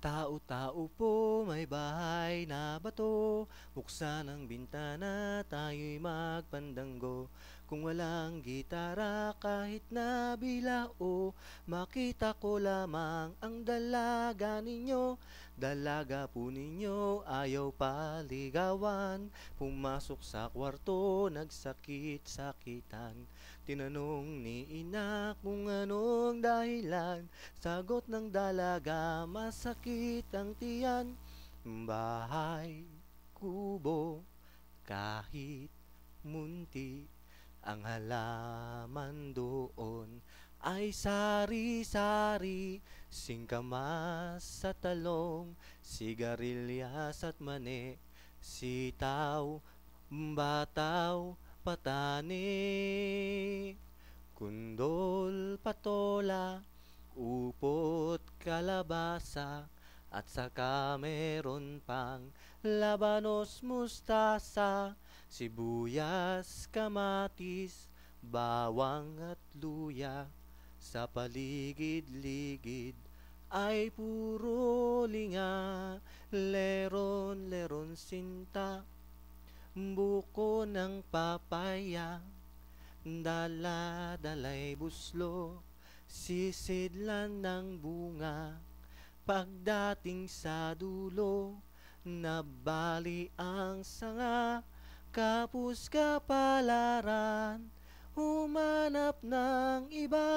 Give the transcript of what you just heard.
Tao-tao po, may bahay na bato. Buksan ang bintana, tayo'y magpandanggo. Kung walang gitara, kahit na bilao, makita ko lamang ang dalaga ninyo. Dalaga po ninyo, ayaw paligawan. Pumasok sa kwarto, nagsakit-sakitan. Tinanong ni ina kung anong dahilan. Sagot ng dalaga, masakit ang tiyan. Bahay, kubo, kahit munti, ang halaman doon ay sari-sari. Singkamas sa talong, sigarilyas at mani, sitaw, bataw, patani, kundol, patola, upot, kalabasa, at saka meron pang labanos, mustasa, sibuyas, kamatis, bawang at luya. Sa paligid-ligid ay puro linga, leron-leron sinta, buko ng papaya, dala-dalay buslo, sisidlan ng bunga. Pagdating sa dulo, nabali ang sanga, kapus kapalaran, humanap ng iba.